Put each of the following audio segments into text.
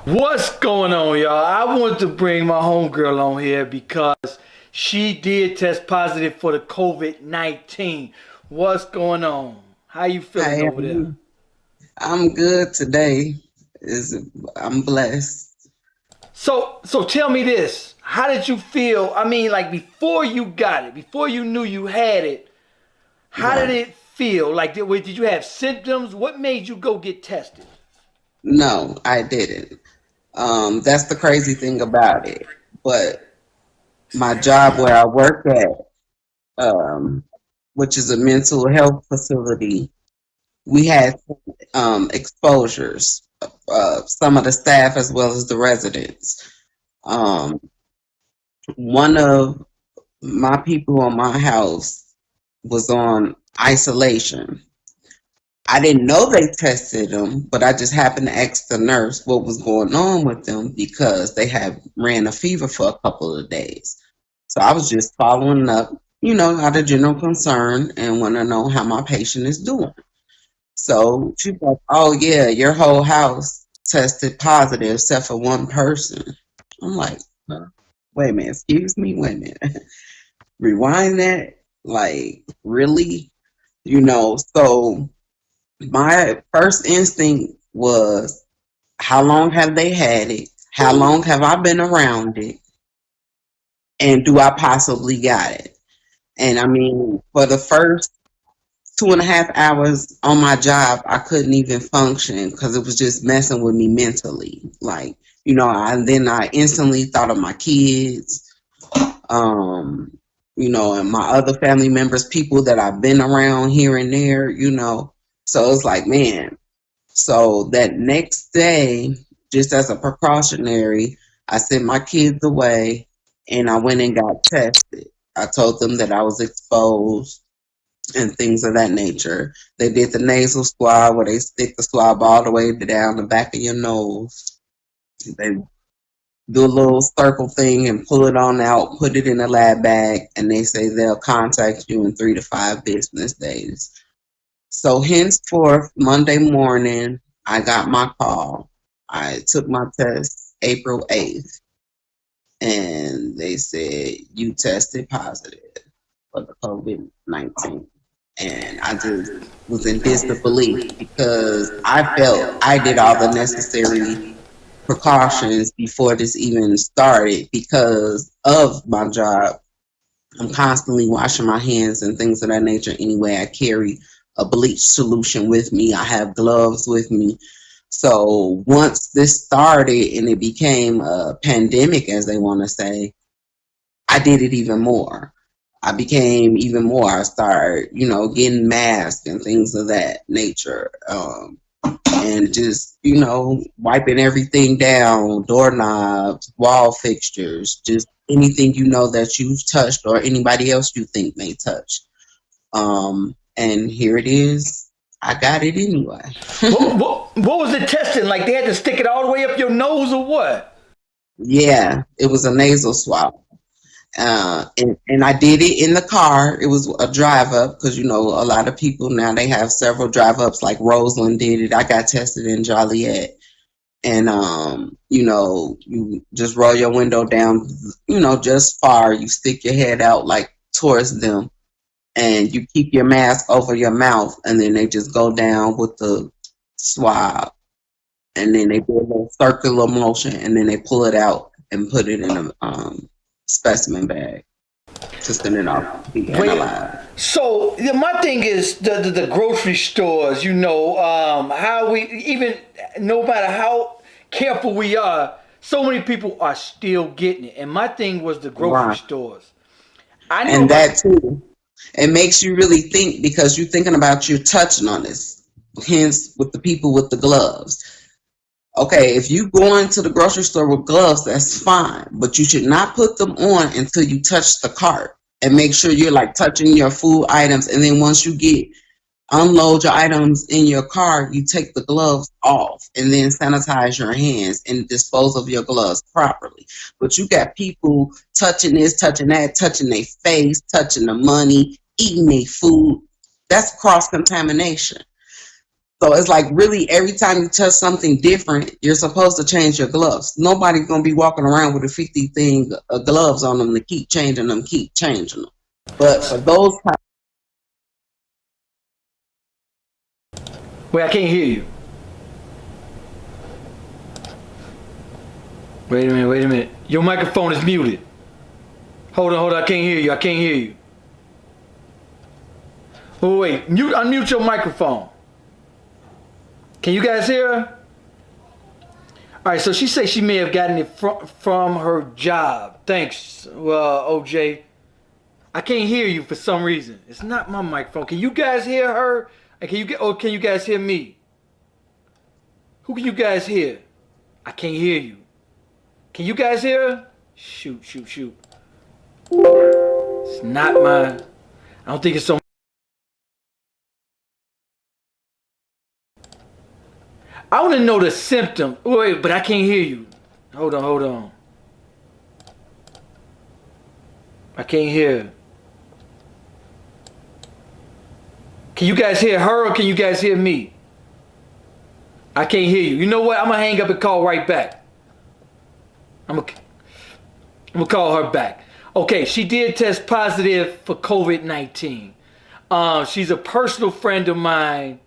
What's going on, y'all? I wanted to bring my homegirl on here because she did test positive for the COVID-19. What's going on? How you feeling Hi, over there? I'm good today. Is I'm blessed. So tell me this. How did you feel? I mean, like before you got it, before you knew you had it, how did Right. it feel? Like, did you have symptoms? What made you go get tested? No, I didn't. That's the crazy thing about it. But my job where I work at, um, which is a mental health facility, we had exposures. Some of the staff as well as the residents. Um, one of my people on my house was on isolation. I didn't know they tested them, but I just happened to ask the nurse what was going on with them because they had ran a fever for a couple of days. So I was just following up, out of general concern and want to know how my patient is doing. So she's like, "Oh yeah, your whole house tested positive except for one person." I'm like, "Wait a minute, excuse me, wait a minute, rewind that." Like, really? So my first instinct was, how long have they had it? How long have I been around it? And do I possibly got it? And I mean, for the first 2.5 hours on my job, I couldn't even function because it was just messing with me mentally. Like, I instantly thought of my kids, um, and my other family members, people that I've been around here and there. So it's like, man. So that next day, just as a precautionary, I sent my kids away and I went and got tested. I told them that I was exposed and things of that nature. They did the nasal swab where they stick the swab all the way down the back of your nose. They do a little circle thing and pull it on out, put it in a lab bag, and they say they'll contact you in 3 to 5 business days. So henceforth, Monday morning, I got my call. I took my test April 8th, and they said you tested positive for the COVID-19. And I just was in disbelief because I felt I did all the necessary precautions before this even started because of my job. I'm constantly washing my hands and things of that nature anyway. I carry a bleach solution with me. I have gloves with me. So once this started and it became a pandemic, as they want to say, I did it even more. I became even more. I started, getting masks and things of that nature. And just, wiping everything down, doorknobs, wall fixtures, just anything that you've touched or anybody else you think may touch. And here it is. I got it anyway. What was the testing like? They had to stick it all the way up your nose or what? Yeah, it was a nasal swab. And I did it in the car. It was a drive up because a lot of people now they have several drive ups. Like Roseland did it. I got tested in Joliet, and you just roll your window down, just far. You stick your head out like towards them, and you keep your mask over your mouth, and then they just go down with the swab, and then they do a little circular motion, and then they pull it out and put it in a specimen bag to send it off to be Wait, analyzed. so my thing is the grocery stores. How we even no matter how careful we are, so many people are still getting it. And my thing was the grocery Right. stores. I know And my that too, it makes you really think because you're thinking about you're touching on this. Hence, with the people with the gloves. Okay, if you go into the grocery store with gloves, that's fine, but you should not put them on until you touch the cart and make sure you're like touching your food items. And then once you get unload your items in your car, you take the gloves off and then sanitize your hands and dispose of your gloves properly. But you got people touching this, touching that, touching their face, touching the money, eating their food. That's cross contamination. So it's like really every time you touch something different, you're supposed to change your gloves. Nobody's gonna be walking around with a 50 thing gloves on them to keep changing them, keep changing them. But for those Wait, I can't hear you. Wait a minute. Your microphone is muted. Hold on, I can't hear you. Oh, wait, unmute your microphone. Can you guys hear her? All right, so she says she may have gotten it from her job. Thanks, OJ. I can't hear you for some reason. It's not my microphone. Can you guys hear her? And can you guys hear me? Who can you guys hear? I can't hear you. Can you guys hear her? Shoot. It's not my. I don't think it's on. I want to know the symptom. Wait, but I can't hear you. Hold on. I can't hear. Can you guys hear her or can you guys hear me? I can't hear you. You know what? I'm going to hang up and call right back. I'm going to call her back. Okay, she did test positive for COVID-19. She's a personal friend of mine.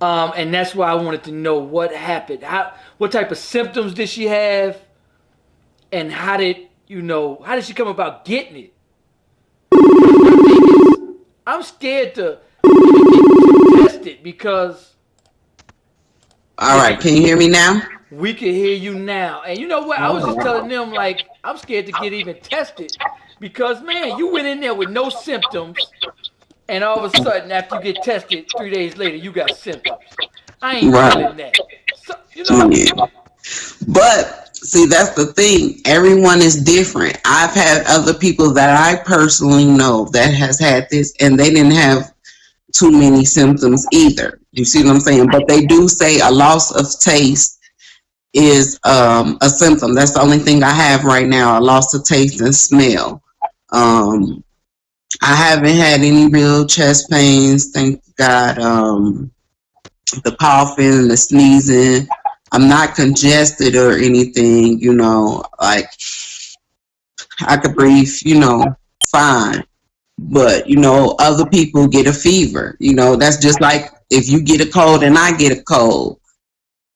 And that's why I wanted to know what happened. What type of symptoms did she have? And how did she come about getting it? I'm scared to test it because. All right, can you hear me now? We can hear you now. And you know what? I was just telling them, like, I'm scared to get even tested because, man, you went in there with no symptoms. And all of a sudden, after you get tested, 3 days later, you got symptoms. I ain't feeling that. So, Yeah. But see, that's the thing. Everyone is different. I've had other people that I personally know that has had this, and they didn't have too many symptoms either. You see what I'm saying? But they do say a loss of taste is a symptom. That's the only thing I have right now: a loss of taste and smell. I haven't had any real chest pains, thank God. The coughing, the sneezing. I'm not congested or anything, like I could breathe, fine. But, other people get a fever. That's just like if you get a cold and I get a cold.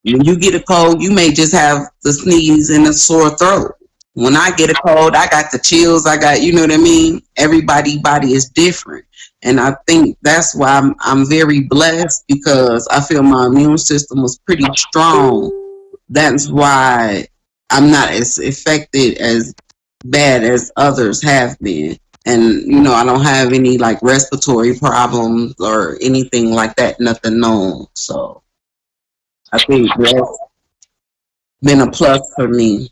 When you get a cold, you may just have the sneeze and a sore throat. When I get a cold, I got the chills. I got, you know what I mean? Everybody's body is different. And I think that's why I'm very blessed because I feel my immune system was pretty strong. That's why I'm not as affected as bad as others have been. And, I don't have any like respiratory problems or anything like that, nothing known. So I think that's been a plus for me.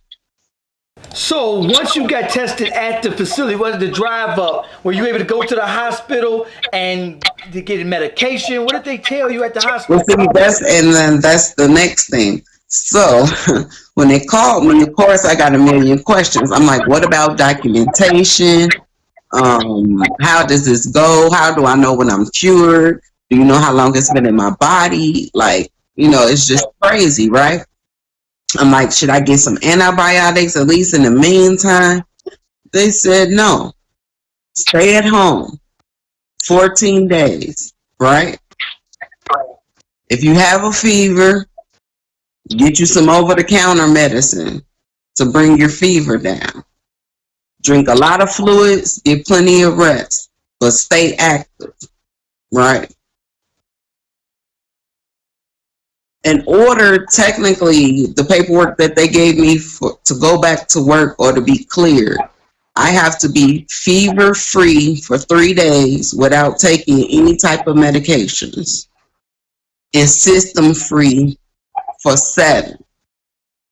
So once you got tested at the facility, was it the drive up? Were you able to go to the hospital and to get medication? What did they tell you at the hospital? Well, see, that's the next thing. So when they called me, of course, I got a million questions. I'm like, what about documentation? How does this go? How do I know when I'm cured? Do you know how long it's been in my body? Like, it's just crazy, right? I'm like, should I get some antibiotics at least in the meantime? They said no. Stay at home 14 days, right? If you have a fever, get you some over-the-counter medicine to bring your fever down. Drink a lot of fluids, get plenty of rest, but stay active, right? In order, technically, the paperwork that they gave me to go back to work or to be cleared, I have to be fever-free for 3 days without taking any type of medications and system-free for 7.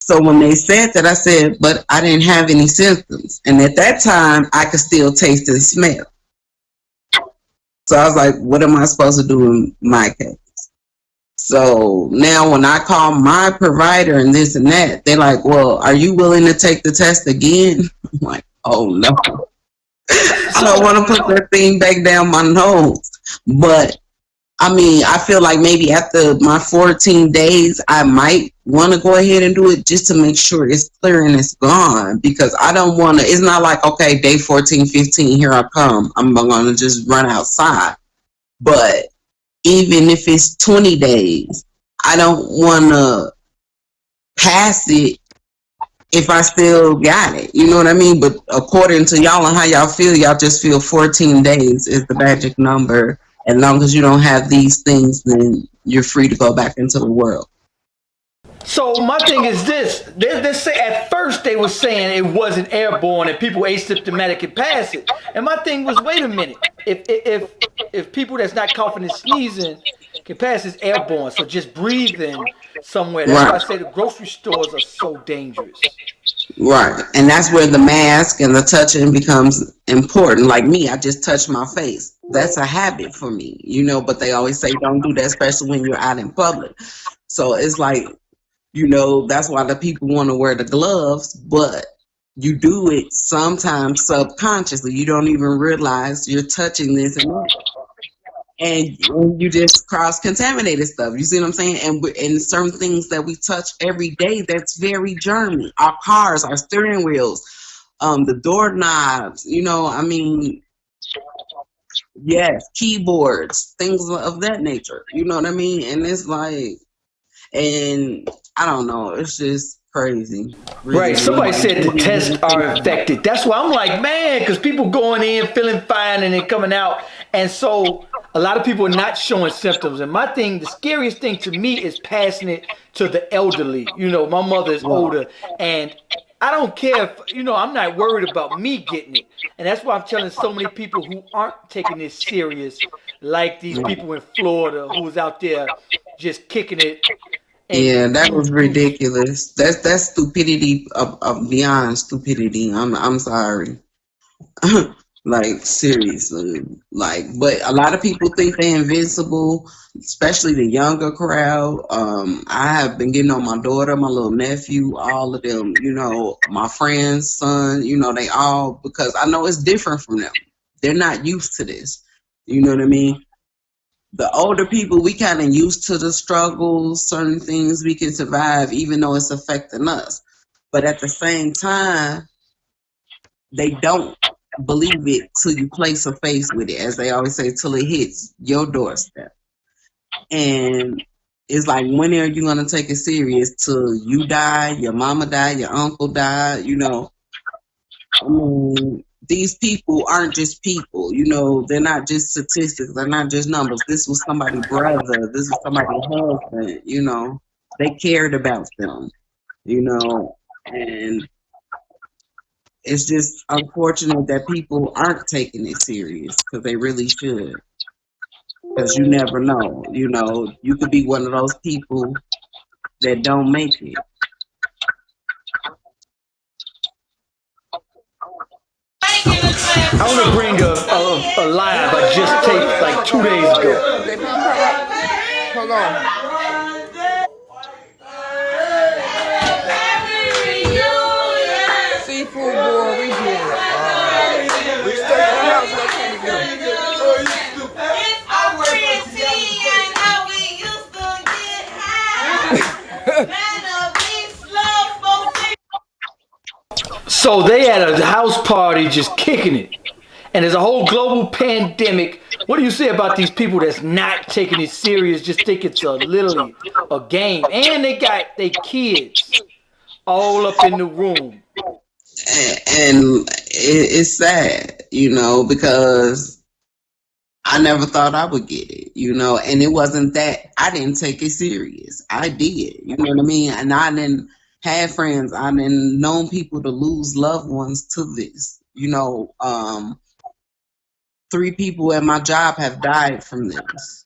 So when they said that, I said, but I didn't have any symptoms. And at that time, I could still taste and smell. So I was like, what am I supposed to do in my case? So now when I call my provider and this and that, they're like, well, are you willing to take the test again? I'm like, oh no. I don't want to put that thing back down my nose. But I mean, I feel like maybe after my 14 days, I might want to go ahead and do it just to make sure it's clear and it's gone. Because I don't want to, it's not like, okay, day 14, 15, here I come. I'm going to just run outside. But even if it's 20 days, I don't want to pass it if I still got it. You know what I mean? But according to y'all and how y'all feel, y'all just feel 14 days is the magic number. As long as you don't have these things, then you're free to go back into the world. So my thing is this: they say at first they were saying it wasn't airborne and people asymptomatic can pass it. And my thing was, wait a minute, if people that's not coughing and sneezing can pass, it's airborne. So just breathing somewhere. That's why I Right, say the grocery stores are so dangerous. right. And that's where the mask and the touching becomes important. Like me, I just touch my face. That's a habit for me, but they always say don't do that, especially when you're out in public. So it's like, that's why the people want to wear the gloves, but you do it sometimes subconsciously. You don't even realize you're touching this and that. And you just cross contaminated stuff. You see what I'm saying? And certain things that we touch every day that's very germy. Our cars, our steering wheels, the doorknobs. I mean, yes, keyboards, things of that nature. You know what I mean? And it's like, and I don't know. It's just crazy. Really, Right. Somebody really. said the tests are infected. That's why I'm like, man, because people going in feeling fine and then coming out, and so a lot of people are not showing symptoms. And my thing, the scariest thing to me is passing it to the elderly. My mother is Wow. older, and I don't care if I'm not worried about me getting it. And that's why I'm telling so many people who aren't taking this serious, like these people in Florida who's out there just kicking it and Yeah, that was who ridiculous. That's stupidity of beyond stupidity. I'm sorry. Like seriously. Like, but a lot of people think they're invincible, especially the younger crowd. I have been getting on my daughter, my little nephew, all of them, my friend's son, they all, because I know it's different from them. They're not used to this. You know what I mean? The older people, we kind of used to the struggles, certain things we can survive, even though it's affecting us. But at the same time, they don't believe it till you place a face with it, as they always say, till it hits your doorstep. And it's like, when are you gonna take it serious? Till you die, your mama die, your uncle die, I mean, these people aren't just people, they're not just statistics, they're not just numbers. This was somebody's brother, this was somebody's husband, they cared about them, and it's just unfortunate that people aren't taking it serious because they really should. Because you never know, you could be one of those people that don't make it. I want to bring a live I just taped like 2 days ago. They put her up. Hold on. Seafood boy, we did. We stayed at the house. What can we do? So they had a house party just kicking it. And there's a whole global pandemic. What do you say about these people that's not taking it serious, just think it's literally a game? And they got their kids all up in the room. And it's sad, because I never thought I would get it, and it wasn't that I didn't take it serious. I did, you know what I mean? And I didn't have friends, I didn't known people to lose loved ones to this, 3 people at my job have died from this.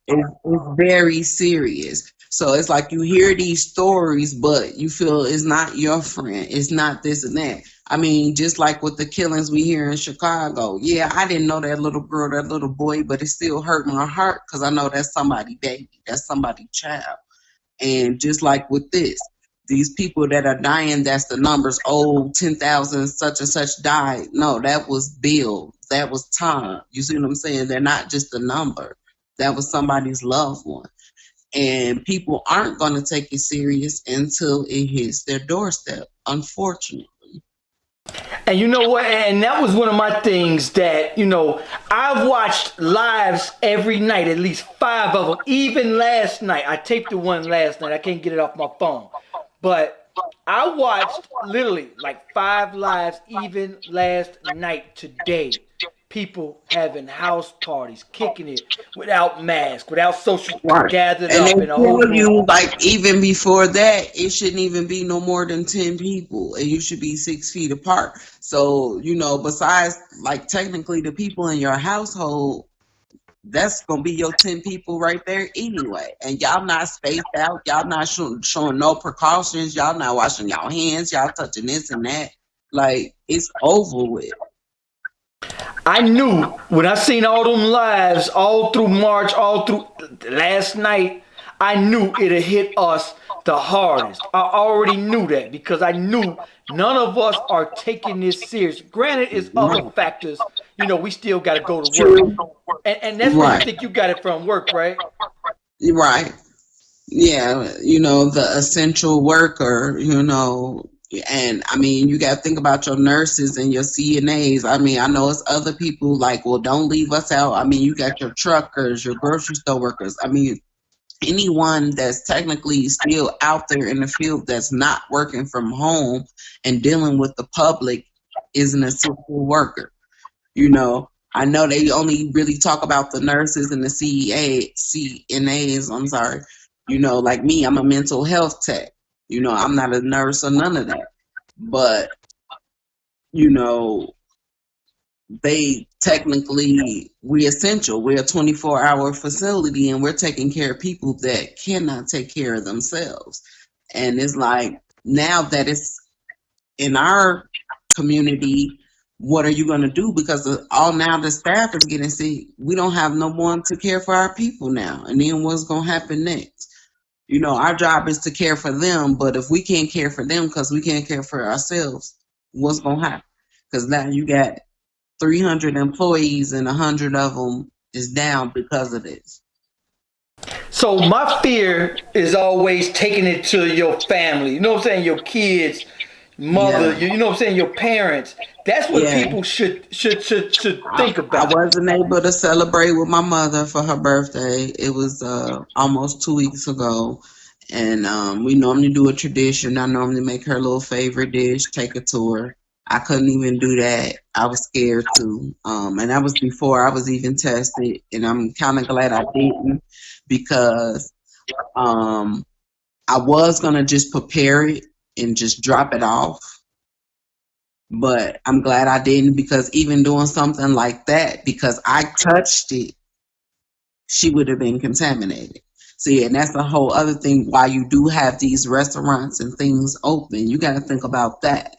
It's very serious. So it's like you hear these stories, but you feel it's not your friend. It's not this and that. I mean, just like with the killings we hear in Chicago. Yeah, I didn't know that little girl, that little boy, but it still hurt my heart because I know that's somebody's baby. That's somebody's child. And just like with this, these people that are dying, that's the numbers. Oh, 10,000 such and such died. No, that was Bill. That was Tom. You see what I'm saying? They're not just a number. That was somebody's loved one. And people aren't going to take it serious until it hits their doorstep, unfortunately. And you know what? And that was one of my things that, I've watched lives every night, at least 5 of them. Even last night, I taped the one last night. I can't get it off my phone. But I watched literally like 5 lives even last night today. People having house parties, kicking it without masks, without social Right. gathered And up they in a whole tell group. you, like, even before that, it shouldn't even be no more than 10 people, and you should be 6 feet apart. So, besides, like, technically the people in your household, that's gonna be your 10 people right there anyway. And y'all not spaced out, y'all not showing no precautions, y'all not washing y'all hands, y'all touching this and that. Like, it's over with. I knew when I seen all them lives all through March, all through last night, I knew it'd hit us the hardest. I already knew that because I knew none of us are taking this serious. Granted, it's other Right. factors. We still got to go to work. True. And that's where you Right. think you got it from work, right? Right. Yeah, the essential worker, and I mean, you got to think about your nurses and your CNAs. I mean, I know it's other people like, well, don't leave us out. I mean, you got your truckers, your grocery store workers. I mean, anyone that's technically still out there in the field that's not working from home and dealing with the public is an essential worker. I know they only really talk about the nurses and the CNAs. I'm sorry. Like me, I'm a mental health tech. I'm not a nurse or none of that. But, you know, they technically, we're essential. We're a 24-hour facility and we're taking care of people that cannot take care of themselves. And it's like, now that it's in our community, what are you going to do? Because all now the staff is getting sick. We don't have no one to care for our people now. And then what's going to happen next? Our job is to care for them. But if we can't care for them because we can't care for ourselves, what's going to happen? Because now you got 300 employees and 100 of them is down because of this. So my fear is always taking it to your family. You know what I'm saying? Your kids, mother. Yeah. You know what I'm saying? Your parents. That's what Yeah. people should think I about. wasn't able to celebrate with my mother for her birthday. It was almost 2 weeks ago. And we normally do a tradition. I normally make her little favorite dish, take her to her. I couldn't even do that. I was scared to. And that was before I was even tested. And I'm kind of glad I didn't because I was going to just prepare it and just drop it off. But I'm glad I didn't because even doing something like that, because I touched it, she would have been contaminated. See, and that's the whole other thing why you do have these restaurants and things open. You got to think about that.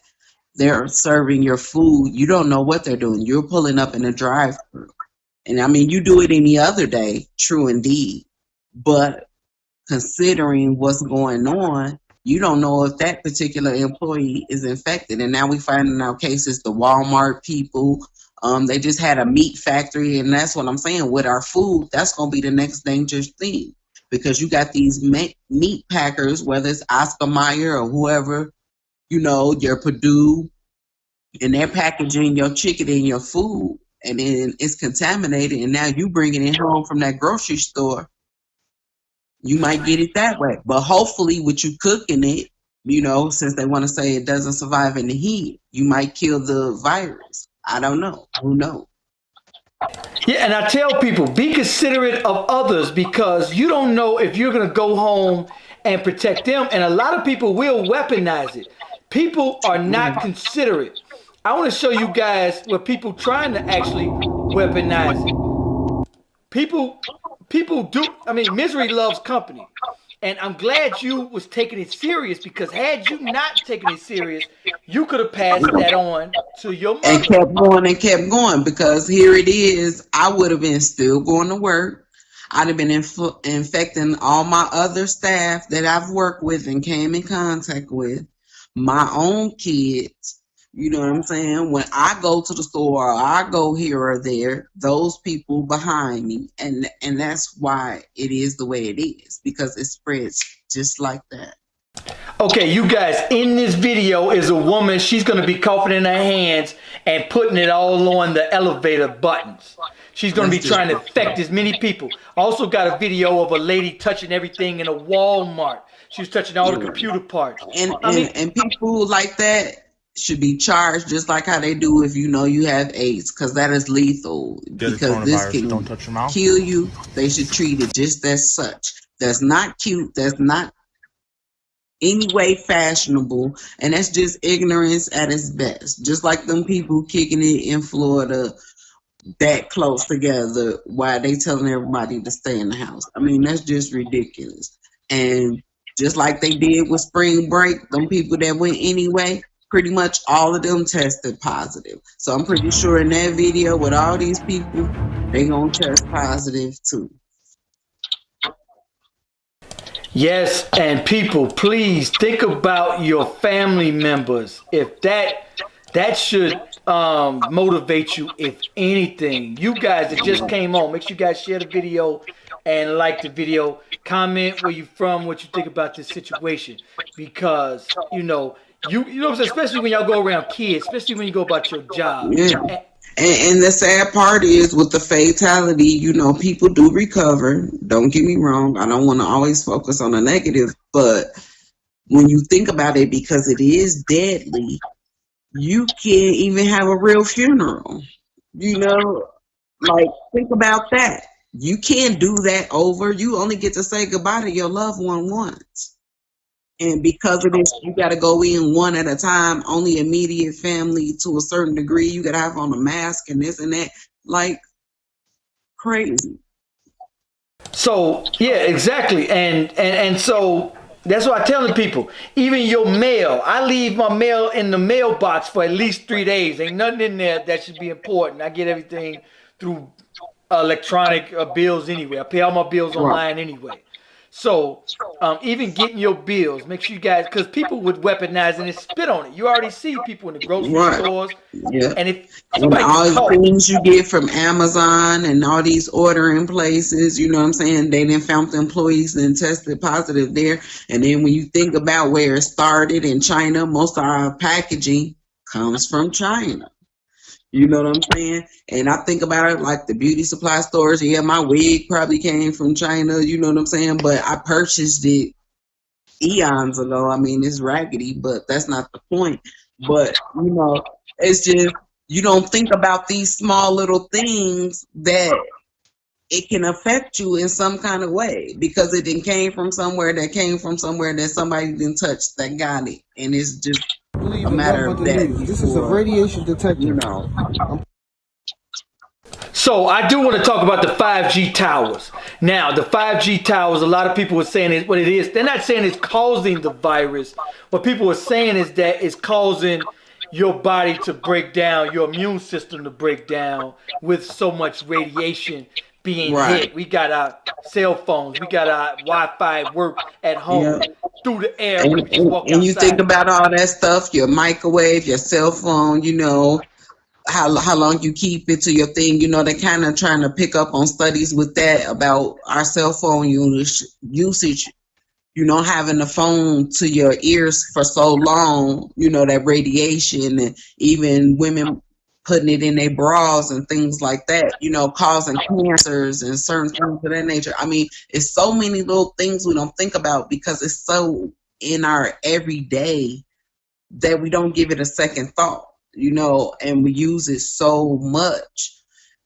They're serving your food. You don't know what they're doing. You're pulling up in a drive-through. And I mean, you do it any other day, true indeed. But considering what's going on, you don't know if that particular employee is infected. And now we finding out cases, the Walmart people, they just had a meat factory. And that's what I'm saying with our food, that's going to be the next dangerous thing. Because you got these meat packers, whether it's Oscar Mayer or whoever, your Purdue, and they're packaging your chicken and your food, and then it's contaminated, and now you bringing it home from that grocery store. You might get it that way, but hopefully, with you cooking it, since they want to say it doesn't survive in the heat, you might kill the virus. I don't know. Who knows? Yeah, and I tell people, be considerate of others because you don't know if you're going to go home and protect them. And a lot of people will weaponize it. People are not considerate. I want to show you guys what people trying to actually weaponize it. People do. I mean, misery loves company. And I'm glad you was taking it serious because had you not taken it serious, you could have passed that on to your And mother. kept going because here it is. I would have been still going to work. I'd have been infecting all my other staff that I've worked with and came in contact with, my own kids. You know what I'm saying? When I go to the store or I go here or there, those people behind me, and that's why it is the way it is, because it spreads just like that. Okay, you guys, in this video is a woman. She's going to be coughing in her hands and putting it all on the elevator buttons. She's going to be trying to infect as many people. Also got a video of a lady touching everything in a Walmart. She was touching all the computer parts. And people like that should be charged just like how they do if you know you have AIDS, because that is lethal. Because this can kill you. They should treat it just as such. That's not cute. That's not any way fashionable, and that's just ignorance at its best. Just like them people kicking it in Florida that close together while they telling everybody to stay in the house. I mean, that's just ridiculous. And just like they did with spring break, them people that went anyway, pretty much all of them tested positive. So I'm pretty sure in that video with all these people, they gonna test positive too. Yes, and people, please think about your family members. If that should motivate you, if anything. You guys that just came on, make sure you guys share the video and like the video. Comment where you from, what you think about this situation, because you know what I'm saying, especially when y'all go around kids, especially when you go about your job. Yeah. And the sad part is with the fatality, you know, people do recover. Don't get me wrong. I don't want to always focus on the negative, but when you think about it, because it is deadly, you can't even have a real funeral. You know, like, think about that. You can't do that over. You only get to say goodbye to your loved one once. And because of this, you got to go in one at a time, only immediate family to a certain degree. You got to have on a mask and this and that, like crazy. So, yeah, exactly. And so that's why I tell the people, even your mail, I leave my mail in the mailbox for at least 3 days. Ain't nothing in there that should be important. I get everything through electronic bills anyway. I pay all my bills online anyway. So even getting your bills, make sure you guys, because people would weaponize and spit on it. You already see people in the grocery stores. Yeah. And if and all the things you get from Amazon and all these ordering places, you know what I'm saying? They didn't found the employees and tested positive there. And then when you think about where it started in China, most of our packaging comes from China. You know what I'm saying? And I think about it like the beauty supply stores. Yeah, my wig probably came from China. You know what I'm saying? But I purchased it eons ago. I mean, it's raggedy, but that's not the point. But, you know, it's just, you don't think about these small little things that it can affect you in some kind of way, because it didn't came from somewhere that somebody didn't touch that got it. And it's just a matter of that. This is a radiation detector. You know. So I do want to talk about the 5G towers. Now, the 5G towers, a lot of people are saying is what it is. They're not saying it's causing the virus. What people are saying is that it's causing your body to break down, your immune system to break down with so much radiation being hit. We got our cell phones, we got our Wi-Fi work at home through the air. And you think about all that stuff, your microwave, your cell phone, you know, how long you keep it to your thing. You know, they're kind of trying to pick up on studies with that about our cell phone usage, you know, having the phone to your ears for so long, you know, that radiation, and even women putting it in their bras and things like that, you know, causing cancers and certain things of that nature. I mean, it's so many little things we don't think about because it's so in our everyday that we don't give it a second thought, you know, and we use it so much.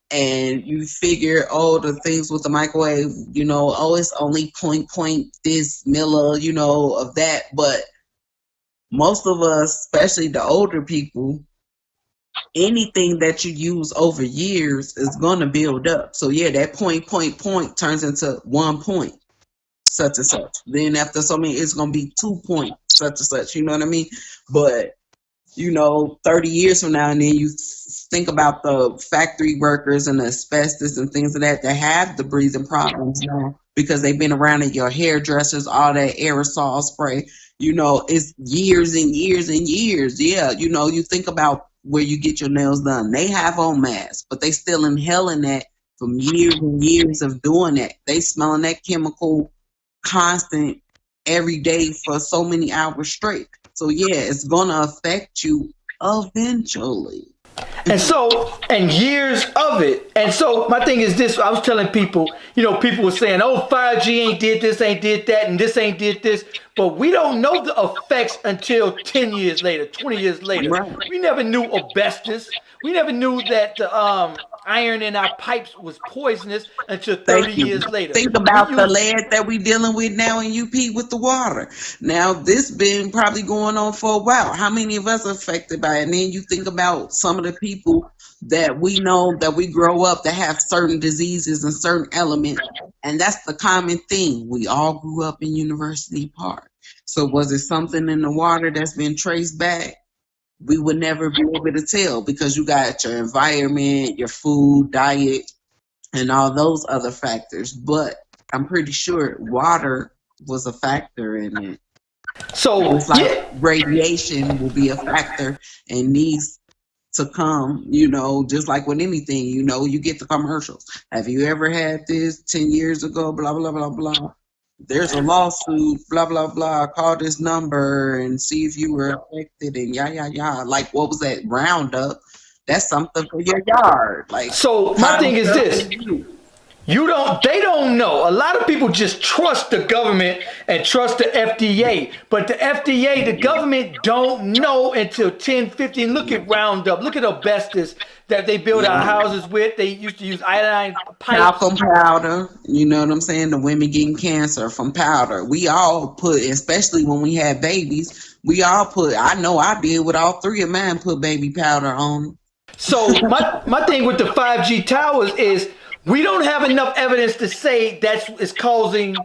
And you figure, oh, the things with the microwave, you know, oh, it's only point this milli, you know, of that. But most of us, especially the older people, anything that you use over years is going to build up. So yeah, that point turns into 1 point, such and such. Then after so many, it's going to be 2 points, such and such. You know what I mean? But, you know, 30 years from now, and then you think about the factory workers and the asbestos and things of that have the breathing problems now because they've been around in your hairdressers, all that aerosol spray. It's years and years and years. Yeah, you think about where you get your nails done. They have on masks, but they still inhaling that from years and years of doing that. They smelling that chemical constant every day for so many hours straight. So yeah, it's gonna affect you eventually. And years of it. And so my thing is this, I was telling people, people were saying, oh, 5G ain't did this, ain't did that, and this ain't did this. But we don't know the effects until 10 years later, 20 years later. Right. We never knew asbestos. We never knew that the iron in our pipes was poisonous until 30 years later. Think about the lead that we dealing with now in UP with the water. Now, this been probably going on for a while. How many of us are affected by it? And then you think about some of the people that we know that we grow up that have certain diseases and certain elements. And that's the common thing. We all grew up in University Park. So was it something in the water that's been traced back? We would never be able to tell because you got your environment, your food, diet, and all those other factors. But I'm pretty sure water was a factor in it. So it's like radiation will be a factor and needs to come, just like with anything, you get the commercials. Have you ever had this 10 years ago? Blah, blah, blah, blah. There's a lawsuit, blah, blah, blah. Call this number and see if you were affected and yah. Like, what was that? Roundup. That's something for your yard. Like, so my thing is this. They don't know. A lot of people just trust the government and trust the FDA. But the FDA, the government don't know until 10, 15. Look at Roundup. Look at asbestos that they build our houses with. They used to use iodine pipes. Talcum powder. You know what I'm saying? The women getting cancer from powder. We all put, especially when we had babies, I know I did with all three of mine, put baby powder on. So my thing with the 5G towers is, we don't have enough evidence to say that's causing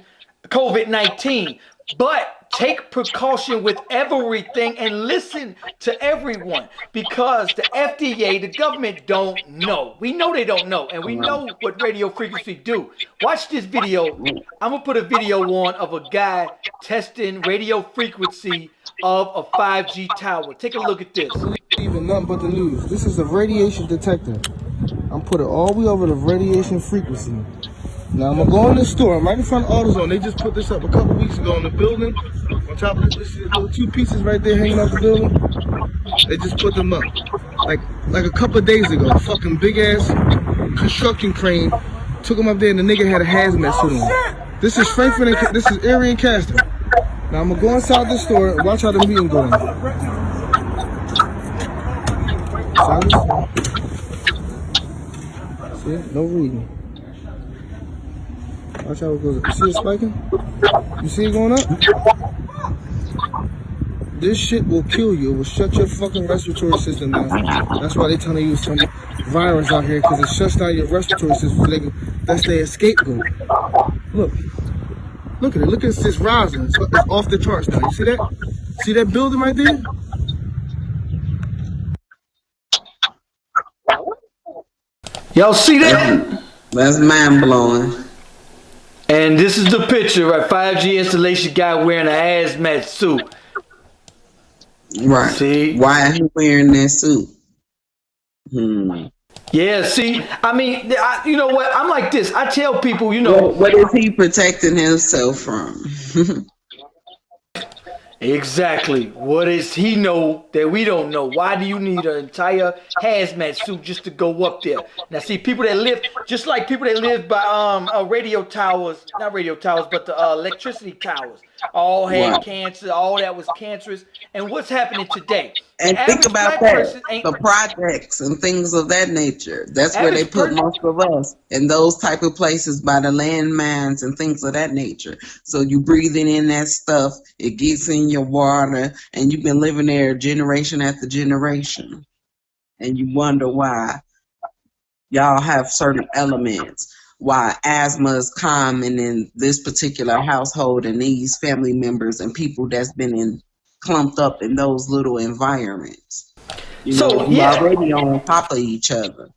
COVID-19, but take precaution with everything and listen to everyone because the FDA, the government don't know. We know they don't know, and we know what radio frequency do. Watch this video. I'm going to put a video on of a guy testing radio frequency of a 5G tower. Take a look at this. Even nothing but the news. This is a radiation detector. I'm putting all the way over the radiation frequency. Now I'm gonna go in this store. I'm right in front of AutoZone. They just put this up a couple weeks ago in the building. On top of this, little two pieces right there hanging off the building. They just put them up. Like a couple of days ago, a fucking big ass construction crane took them up there and the nigga had a hazmat suit on. This is Frankfurt and this is Erie and Castor. Now I'm gonna go inside this store and watch how the meeting going. See it? No reading. Watch how it goes up. You see it spiking? You see it going up? This shit will kill you. It will shut your fucking respiratory system down. That's why they telling you some virus out here, because it shuts down your respiratory system. So that's their scapegoat. Look. Look at it. Look at this rising. It's off the charts now. You see that? See that building right there? Y'all see that? That's mind blowing. And this is the picture, right? 5G installation guy wearing a hazmat suit. Right. See? Why are he wearing that suit? Yeah, see? I mean, you know what? I'm like this. I tell people, What is he protecting himself from? Exactly. What does he know that we don't know? Why do you need an entire hazmat suit just to go up there? Now, see, people that live, just like people that live by radio towers, not radio towers, but the electricity towers, all had cancer, all that was cancerous. And what's happening today? And think about that, the projects and things of that nature. That's where they put most of us, in those type of places by the landmines and things of that nature. So you breathing in that stuff, it gets in your water, and you've been living there generation after generation. And you wonder why y'all have certain elements, why asthma is common in this particular household and these family members and people that's been clumped up in those little environments. You know, So you yeah, already on top of each other.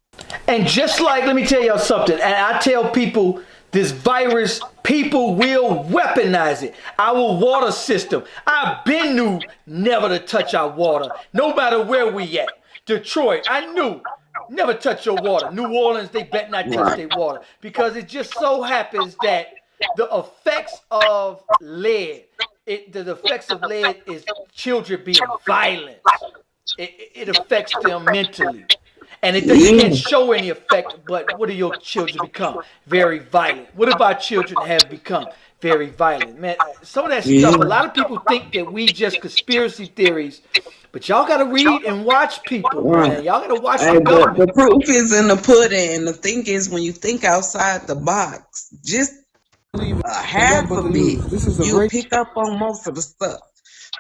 and just like, let me tell y'all something, and I tell people this virus, people will weaponize it. Our water system, I've been knew never to touch our water, no matter where we at. Detroit, I knew never touch your water. New Orleans, they bet not touch Right. their water because it just so happens that the effects of lead, the effects of lead is children being violent. It affects them mentally. And you can't Yeah. show any effect, but what do your children become? Very violent. What about children have become? Very violent. Man, some of that stuff, a Yeah. lot of people think that we just conspiracy theories, but y'all got to read and watch people, Right. man. Y'all got to watch the Hey, government. the proof is in the pudding. And the thing is, when you think outside the box, just Believe a in nothing half but a the bit, news. This is a you'll radio. pick up on most of the stuff.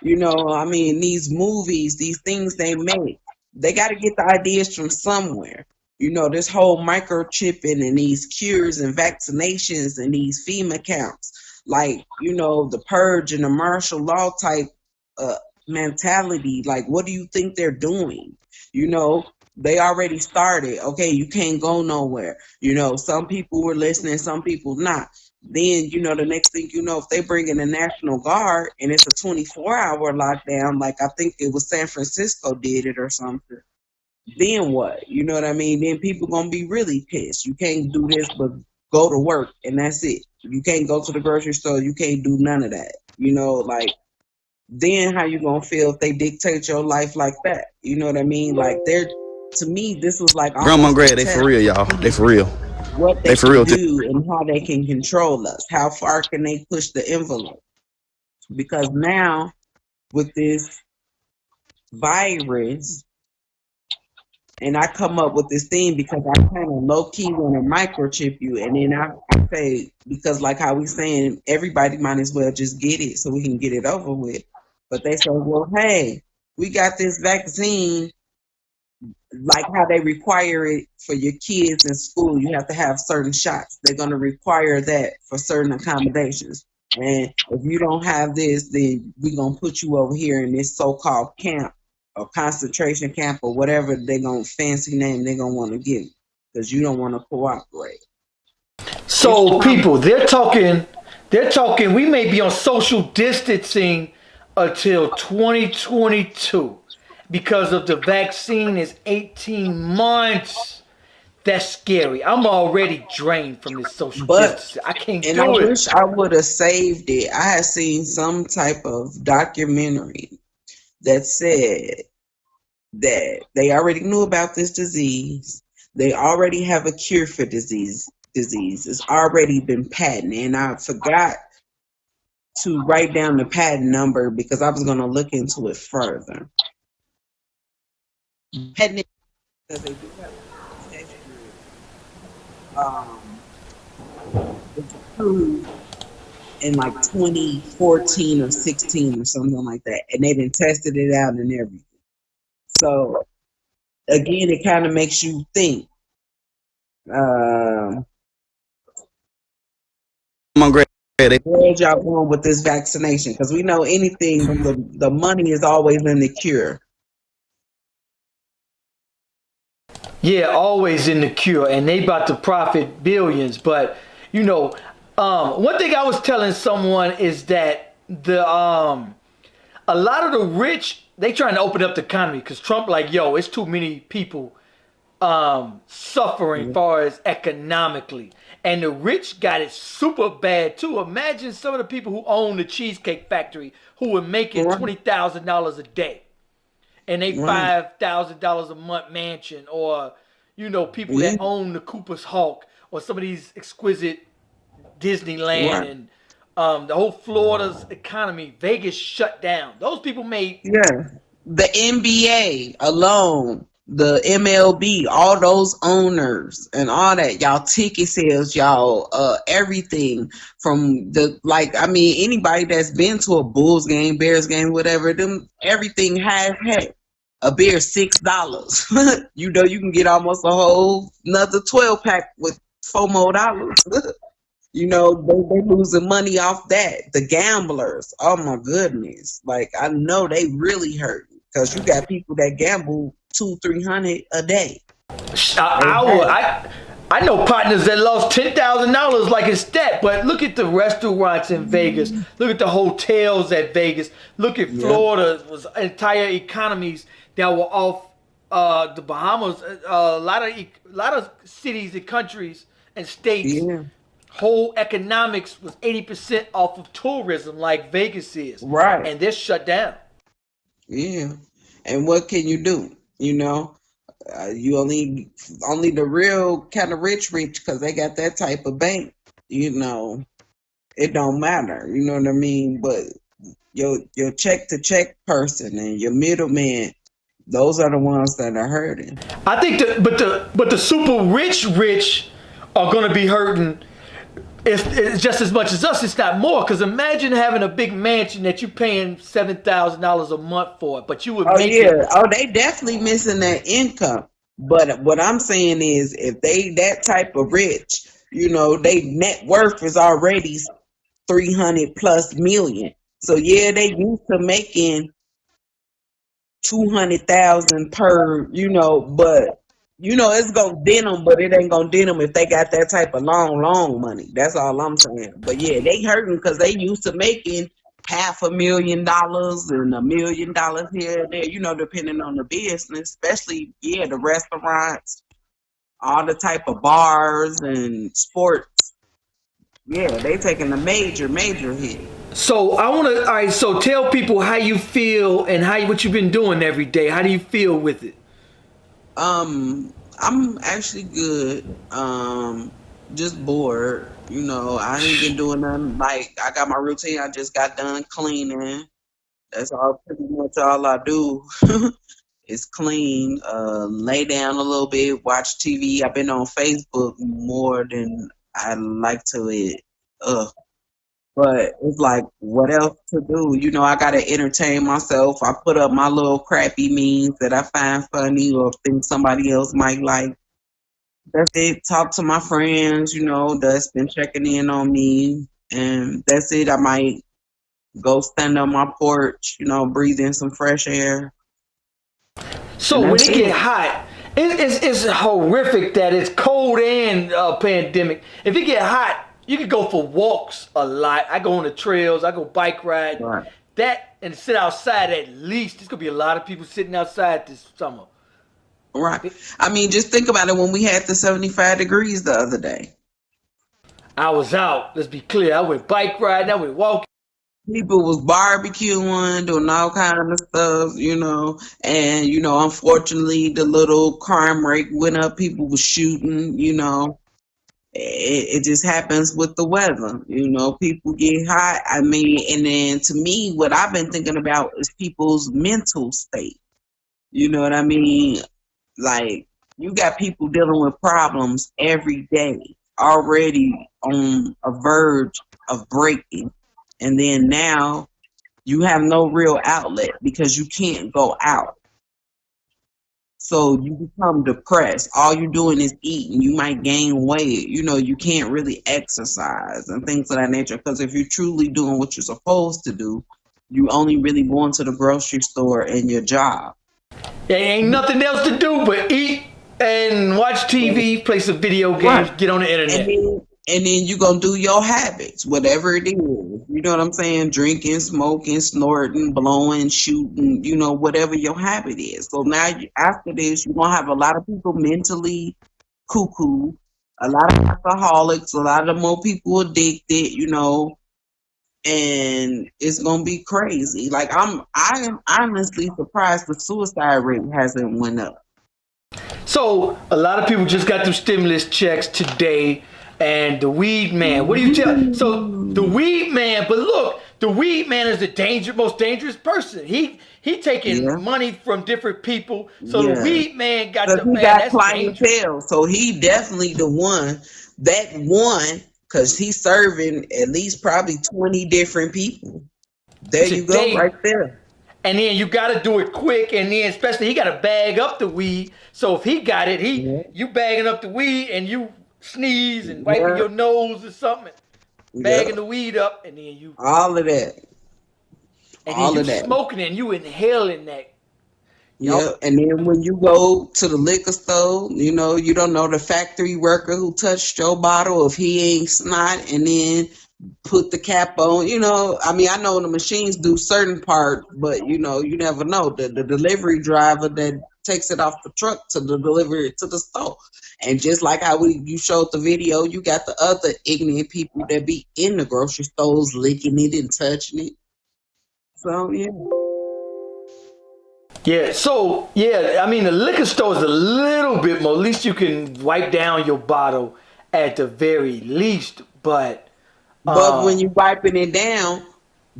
You know, I mean, these movies, these things they make, they got to get the ideas from somewhere. You know, this whole microchipping and these cures and vaccinations and these FEMA camps, like, you know, the purge and the martial law type uh, mentality. Like, what do you think they're doing? You know, they already started. Okay, you can't go nowhere. You know, some people were listening, some people not. Then, you know, the next thing you know, if they bring in the National Guard and it's a 24-hour lockdown, like I think it was San Francisco did it or something, then what? You know what I mean? Then people gonna be really pissed. You can't do this but go to work and that's it. You can't go to the grocery store, you can't do none of that. You know, like then how you gonna feel if they dictate your life like that? You know what I mean? Like they're to me, this was like Grandma and almost a Greg, they for test real, to y'all. They see for real. what They they for can real too. do and how they can control us. How far can they push the envelope? Because now with this virus, and I come up with this thing because I kind of low key want to microchip you, and then I say because like how we saying everybody might as well just get it so we can get it over with. But they say, well, hey, we got this vaccine, like how they require it for your kids in school. You have to have certain shots. They're gonna require that for certain accommodations. And if you don't have this, then we're gonna put you over here in this so-called camp or concentration camp or whatever they're gonna fancy name they're gonna want to give you because you don't want to cooperate. It's So Trump. people, they're talking, we may be on social distancing until 2022 because of the vaccine is 18 months. That's scary. I'm already drained from this social But distancing. I can't and I do it. wish I would have saved it. I had seen some type of documentary that said that they already knew about this disease. They already have a cure for disease. It's already been patented. And I forgot to write down the patent number because I was gonna look into it further. Patent because they do have a test it's approved in like 2014 or 16 or something like that. And they done tested it out and everything. So again, it kind of makes you think. Um, Grandma and Greg, they where y'all going with this vaccination? Because we know anything, the money is always in the cure. Yeah, always in the cure, and they about to profit billions. But you know, one thing I was telling someone is that a lot of the rich they trying to open up the economy because Trump like, yo, it's too many people suffering far as economically. And the rich got it super bad too. Imagine some of the people who own the Cheesecake Factory who were making Right, $20,000 a day and they right, $5,000 a month mansion, or people yeah, that own the Cooper's Hawk, or some of these exquisite Disneyland right, and the whole Florida's economy. Vegas shut down. Those people made. yeah. The NBA alone, the MLB, all those owners and all that, y'all ticket sales, y'all everything from the like I mean anybody that's been to a Bulls game, Bears game, whatever, them everything has had a beer $6. You know you can get almost a whole another 12 pack with $4 more. You know, they losing money off that. The gamblers, oh my goodness. Like I know they really hurt because you got people that gamble $200-300 a day. I know partners that lost $10,000 like it's that. But look at the restaurants in Vegas. Look at the hotels at Vegas. Look at Florida. Was entire economies that were off. The Bahamas. A lot of cities and countries and states. Yeah. Whole economics was 80% off of tourism, like Vegas is. Right. And they're shut down. Yeah. And what can you do? You know, you only the real kind of rich, because they got that type of bank. You know, it don't matter. You know what I mean? But your check to check person and your middleman, those are the ones that are hurting. I think but the super rich are going to be hurting. It's just as much as us, it's not more. Because imagine having a big mansion that you're paying $7,000 a month for, but you would make it. Oh, they definitely missing that income. But what I'm saying is, if they that type of rich, you know, they net worth is already 300 plus million. So yeah, they used to making 200,000 per, you know, but you know, it's gonna dent them, but it ain't gonna dent them if they got that type of long money. That's all I'm saying. But yeah, they hurting because they used to making $500,000 and $1 million here and there, you know, depending on the business, especially, the restaurants, all the type of bars and sports. Yeah, they taking a major hit. So I want to, all right, so tell people how you feel and what you've been doing every day. How do you feel with it? I'm actually good. Just bored. You know, I ain't been doing nothing. Like, I got my routine. I just got done cleaning. That's pretty much all I do. Is clean, lay down a little bit, watch TV. I've been on Facebook more than I like to but it's like, what else to do? You know, I gotta entertain myself. I put up my little crappy memes that I find funny or think somebody else might like. That's it. Talk to my friends, you know, that's been checking in on me. And that's it. I might go stand on my porch, you know, breathe in some fresh air. So when it get hot, it's horrific that it's cold and pandemic. If it get hot, you can go for walks a lot. I go on the trails. I go bike ride. Right. That and sit outside at least. There's going to be a lot of people sitting outside this summer. Right. I mean, just think about it when we had the 75 degrees the other day. I was out. Let's be clear. I went bike riding. I went walking. People was barbecuing, doing all kind of stuff, you know. And, you know, unfortunately, the little crime rate went up. People was shooting, you know. It just happens with the weather, you know. People get hot. I mean, and then to me, what I've been thinking about is people's mental state. You know what I mean? Like, you got people dealing with problems every day, already on a verge of breaking. And then now you have no real outlet because you can't go out. So you become depressed. All you're doing is eating. You might gain weight. You know, you can't really exercise and things of that nature. Because if you're truly doing what you're supposed to do, you only really going to the grocery store and your job. There ain't nothing else to do but eat and watch TV, play some video games, Right. get on the internet. And then you're going to do your habits, whatever it is. You know what I'm saying? Drinking, smoking, snorting, blowing, shooting, you know, whatever your habit is. So now after this, you're going to have a lot of people mentally cuckoo, a lot of alcoholics, a lot of more people addicted, you know, and it's going to be crazy. Like, I am honestly surprised the suicide rate hasn't went up. So a lot of people just got their stimulus checks today. And the weed man, what do you tell? So the weed man, but look, the weed man is the most dangerous person. He taking money from different people. So the weed man got the man. Got clientele. So he definitely the one because he's serving at least probably 20 different people. There you go, right there. And then you got to do it quick, and then especially he got to bag up the weed. So if he got it, you bagging up the weed, and you sneeze and wiping your nose or something, bagging the weed up, and then you all of that, and then you smoking and you inhaling that. Yep. And then when you go to the liquor store, you don't know the factory worker who touched your bottle if he ain't snot and then put the cap on. I mean, I know the machines do certain part, but you never know. The delivery driver that takes it off the truck to the delivery to the store. And just like how you showed the video, you got the other ignorant people that be in the grocery stores licking it and touching it. So yeah. Yeah, so I mean the liquor store is a little bit more. At least you can wipe down your bottle at the very least. But But when you wiping it down,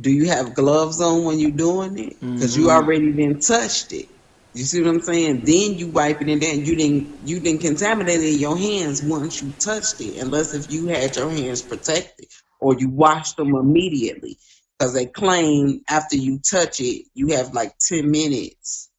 do you have gloves on when you doing it? Because you already then touched it. You see what I'm saying? Then you wiping it down. You didn't contaminated your hands once you touched it, unless if you had your hands protected or you washed them immediately. Because they claim after you touch it, you have like 10 minutes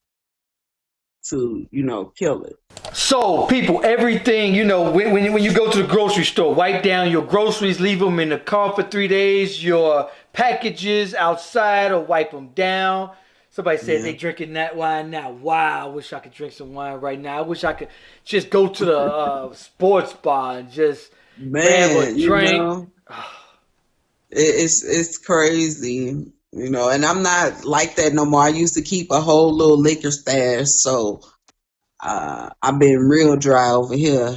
to kill it. so people, everything when you go to the grocery store, wipe down your groceries, leave them in the car for 3 days. Your packages outside, or wipe them down. Somebody said they drinking that wine now. Wow, I wish I could drink some wine right now. I wish I could just go to the sports bar and just grab a drink. It's crazy, and I'm not like that no more. I used to keep a whole little liquor stash, so I've been real dry over here.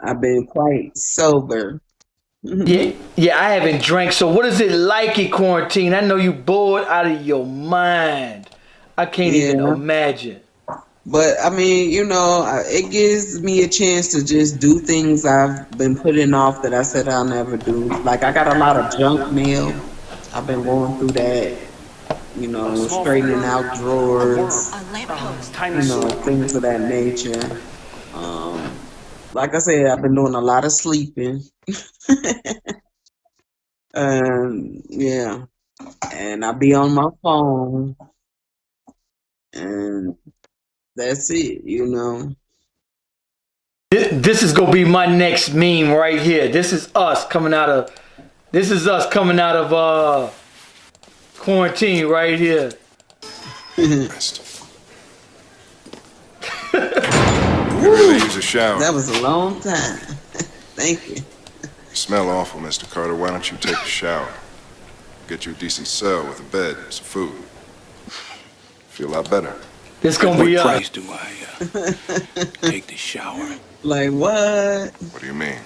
I've been quite sober. Yeah, I haven't drank. So what is it like in quarantine? I know you bored out of your mind. I can't even imagine. But I mean, it gives me a chance to just do things I've been putting off that I said I'll never do. Like I got a lot of junk mail. I've been going through that, straightening out drawers, things of that nature. Like I said, I've been doing a lot of sleeping. Yeah. And I be on my phone. And that's it, This is gonna be my next meme right here. This is us coming out of quarantine right here. You really use a shower. That was a long time. Thank you. You smell awful, Mr. Carter. Why don't you take a shower? Get you a decent cell with a bed, some food. Feel a lot better. This gonna be What price do I take the shower? Like what? What do you mean?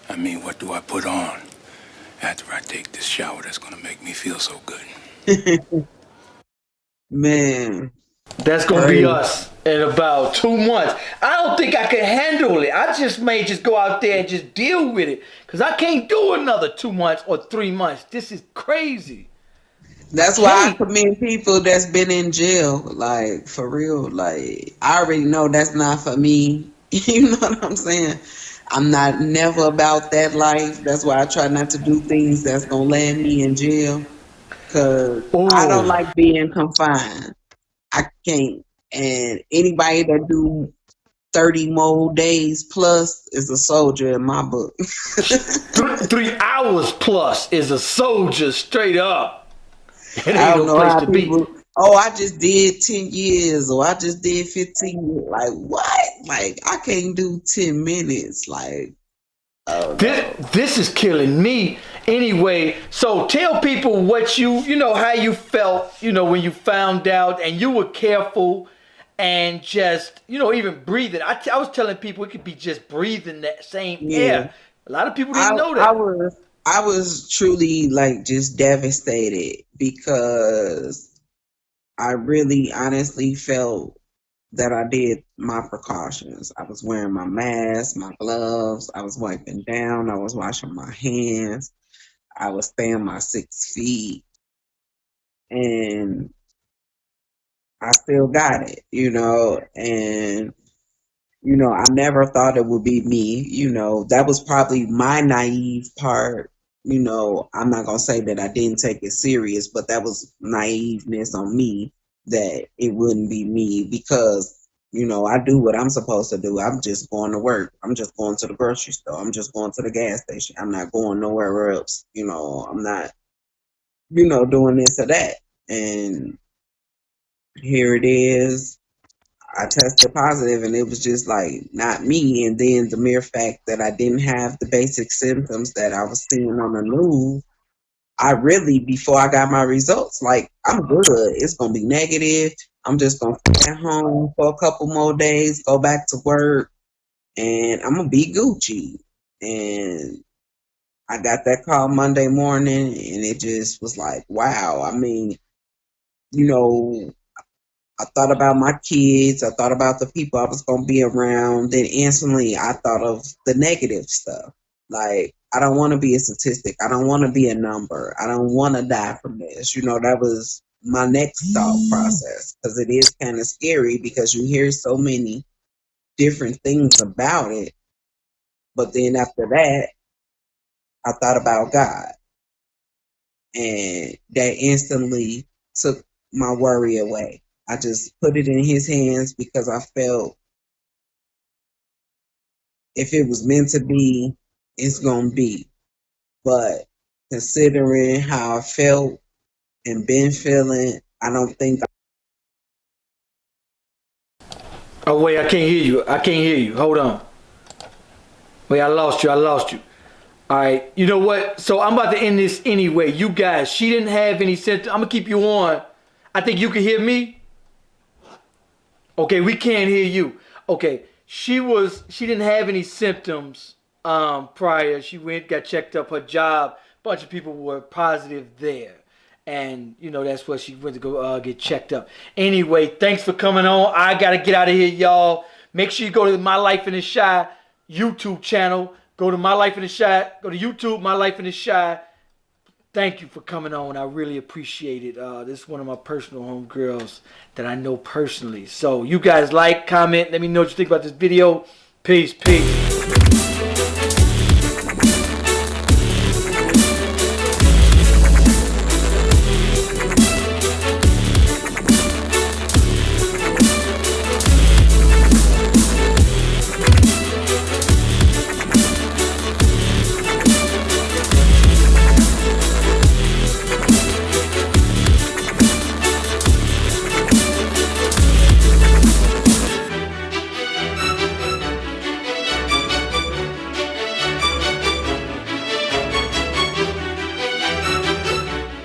I mean, what do I put on after I take this shower that's gonna make me feel so good? Man. That's gonna be us in about 2 months. I don't think I can handle it. I may just go out there and just deal with it, because I can't do another 2 months or 3 months. This is crazy. That's why I commend people that's been in jail. Like, for real. Like, I already know that's not for me. You know what I'm saying? I'm not never about that life. That's why I try not to do things that's gonna land me in jail. Because I don't like being confined. I can't. And anybody that do 30 more days plus is a soldier in my book. 3 hours plus is a soldier, straight up. It ain't I don't no know place how to people, be. I just did 10 years or I just did 15 years. Like, what? Like, I can't do 10 minutes. Like, This is killing me. Anyway, so tell people what how you felt, when you found out, and you were careful and just, even breathing. I was telling people it could be just breathing that same air. A lot of people didn't know that. I was truly like just devastated because I really honestly felt that I did my precautions. I was wearing my mask, my gloves, I was wiping down, I was washing my hands, I was staying my 6 feet, and I still got it, and I never thought it would be me, that was probably my naive part. I'm not gonna say that I didn't take it serious, but that was naiveness on me that it wouldn't be me because I do what I'm supposed to do. I'm just going to work. I'm just going to the grocery store. I'm just going to the gas station. I'm not going nowhere else. I'm not, doing this or that. And here it is. I tested positive and it was just like not me. And then the mere fact that I didn't have the basic symptoms that I was seeing on the news, I really, before I got my results, like, I'm good. It's going to be negative. I'm just going to stay at home for a couple more days, go back to work, and I'm going to be Gucci. And I got that call Monday morning, and it just was like, wow. I mean, you know, I thought about my kids. I thought about the people I was going to be around. Then instantly I thought of the negative stuff. Like, I don't want to be a statistic. I don't want to be a number. I don't want to die from this. You know, that was my next thought process, because it is kind of scary because you hear so many different things about it. But then after that, I thought about God, and that instantly took my worry away. I just put it in his hands because I felt if it was meant to be, it's going to be. But considering how I felt and been feeling, I don't think. Oh wait, I can't hear you. I can't hear you. Hold on. Wait, I lost you. I lost you. All right. You know what? So I'm about to end this anyway. You guys, she didn't have any symptoms. I'm gonna keep you on. I think you can hear me. Okay, we can't hear you. Okay, she didn't have any symptoms prior. She went, got checked up. Her job, bunch of people were positive there, and you know that's where she went to go get checked up. Anyway, thanks for coming on. I gotta get out of here, y'all. Make sure you go to My Life in the Shy YouTube channel. Go to My Life in the Shy. Go to YouTube, My Life in the Shy. Thank you for coming on. I really appreciate it. This is one of my personal homegirls that I know personally. So you guys like, comment, let me know what you think about this video. Peace, peace.